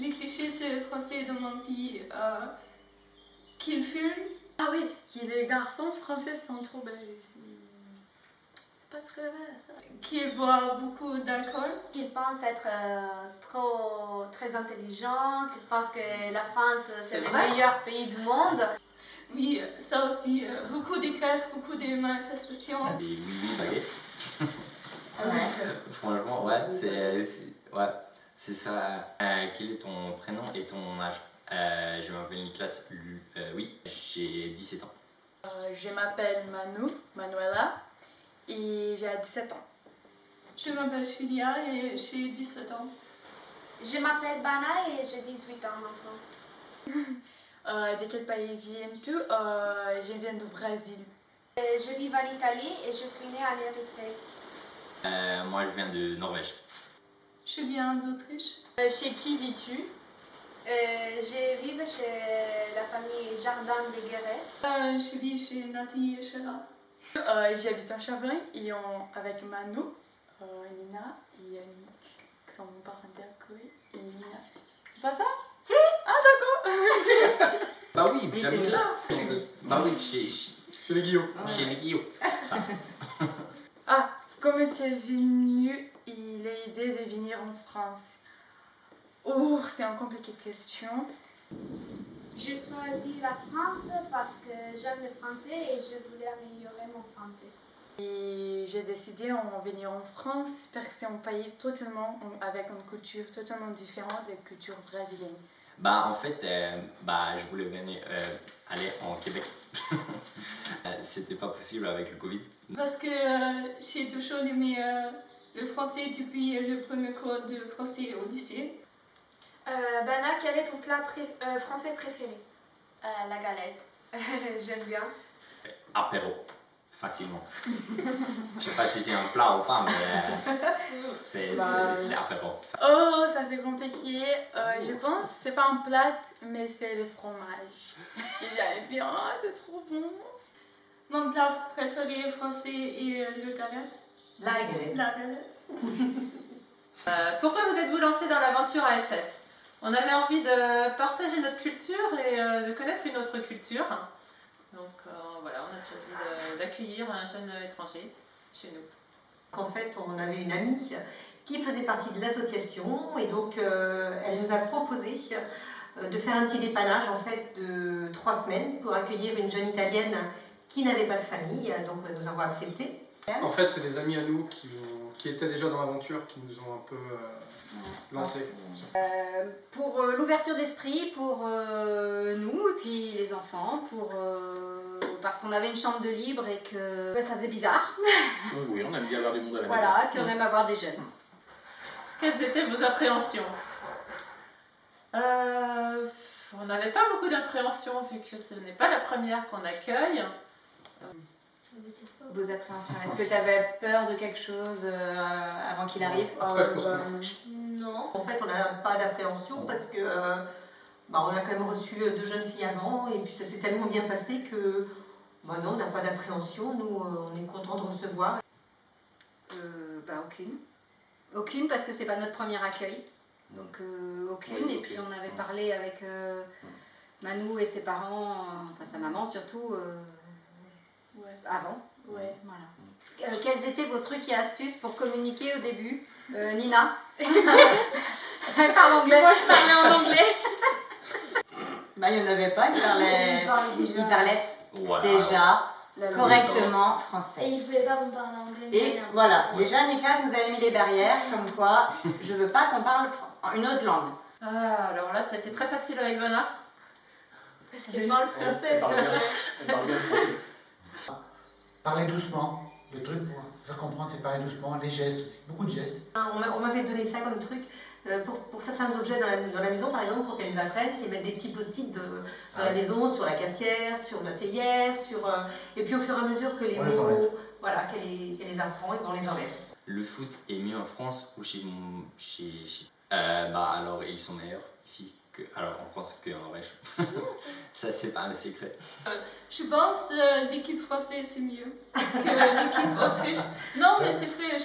les clichés sur le français de mon pays, qu'il fume. Ah oui, que les garçons français sont trop belles. C'est pas très vrai. Qu'il boit beaucoup d'alcool. Qu'ils pensent être très intelligents, qu'ils pensent que la France c'est le meilleur pays du monde. Oui, ça aussi. Beaucoup de grèves, beaucoup de manifestations. Des oui baguettes. Ouais. Franchement, ouais, c'est ça. Quel est ton prénom et ton âge? Je m'appelle Nicolas, oui, j'ai 17 ans. Je m'appelle Manuela, et j'ai 17 ans. Je m'appelle Julia et j'ai 17 ans. Je m'appelle Bana et j'ai 18 ans maintenant. De quel pays viens-tu? Je viens du Brésil. Je vis en Italie et je suis née en Érythrée. Moi, je viens de Norvège. Je viens d'Autriche. Chez qui vis-tu? Je vis chez la famille Jardin des Guérets. Je vis chez Nathalie et Sheila. J'habite en Chavannes et avec Manu, Nina et Yannick, qui sont mes parents d'accueil. Et Nina. C'est pas ça? Si. Ah d'accord. Bah oui, Mais j'habite c'est là. là. Bah oui, chez les Guillots. Chez les Guillots. Ça. Ah, comment tu es venue l'idée de venir en France? Oh, c'est une compliquée question. J'ai choisi la France parce que j'aime le français et je voulais améliorer mon français. Et j'ai décidé de venir en France parce que c'est un pays totalement avec une culture totalement différente de la culture brésilienne. Bah en fait, je voulais venir aller en Québec. C'était pas possible avec le Covid. Parce que j'ai toujours aimé le français depuis le premier cours de français au lycée. Bana, quel est ton plat français préféré? La galette. J'aime bien. Apéro, facilement. Je sais pas si c'est un plat ou pas, mais c'est apéro. Oh, ça c'est compliqué. Je pense que c'est pas un plat, mais c'est le fromage. Il est bien, c'est trop bon. Mon plat préféré français est le galette. La galette. La galette. Pourquoi vous êtes-vous lancé dans l'aventure AFS? On avait envie de partager notre culture et de connaître une autre culture. Donc voilà, on a choisi d'accueillir un jeune étranger chez nous. En fait, on avait une amie qui faisait partie de l'association et donc elle nous a proposé de faire un petit dépannage en fait de 3 semaines pour accueillir une jeune italienne qui n'avait pas de famille, donc nous avons accepté. En fait, c'est des amis à nous qui étaient déjà dans l'aventure qui nous ont un peu lancés. Pour l'ouverture d'esprit, pour nous et puis les enfants, parce qu'on avait une chambre de libre et que ça faisait bizarre. Oui, on aime bien avoir du monde à la maison. Voilà, et puis on aime avoir des jeunes. Quelles étaient vos appréhensions? On n'avait pas beaucoup d'appréhensions vu que ce n'est pas la première qu'on accueille. Vos appréhensions, est-ce que tu avais peur de quelque chose avant qu'il arrive? Après, je pense que Non, en fait, on n'a pas d'appréhension parce que on a quand même reçu 2 jeunes filles avant et puis ça s'est tellement bien passé que non, on n'a pas d'appréhension. Nous, on est contents de recevoir. Aucune. Aucune parce que c'est pas notre premier accueil. Donc aucune. Oui, et puis on avait parlé avec Manu et ses parents, enfin sa maman surtout, avant. Ouais. Voilà. Quels étaient vos trucs et astuces pour communiquer au début? Nina? Elle parle anglais. Moi je parlais en anglais. Il n'y en avait pas, il parlait Voilà. déjà correctement français. Et il voulait pas qu'on parle anglais. Et voilà, déjà Nicolas nous avait mis les barrières, comme quoi je veux pas qu'on parle une autre langue. Ah, alors là, ça a été très facile avec Vanna. Parce qu'elle parle français. Elle parle bien français. Parler doucement, le truc pour faire comprendre, c'est parler doucement, les gestes aussi, beaucoup de gestes. On m'avait donné ça comme truc pour certains objets dans la maison, par exemple, pour qu'elles apprennent, c'est mettre des petits post-it dans la maison, sur la cafetière, sur la théière, et puis au fur et à mesure que les mots, voilà, qu'elle les apprend et qu'on les enlève. Le foot est mieux en France ou chez alors ils sont meilleurs ici en France qu'en Norvège. Ça c'est pas un secret. Je pense l'équipe française c'est mieux que l'équipe autriche. Non mais c'est vrai.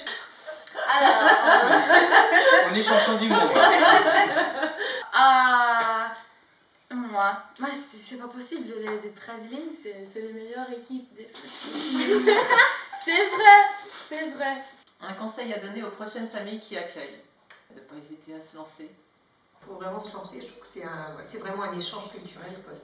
On est champion du monde. hein. Moi, c'est pas possible, les Brésiliens, c'est les meilleures équipes. C'est vrai. Un conseil à donner aux prochaines familles qui accueillent. De ne pas hésiter à se lancer. Il faut vraiment se lancer, je trouve que c'est vraiment un échange culturel, quoi.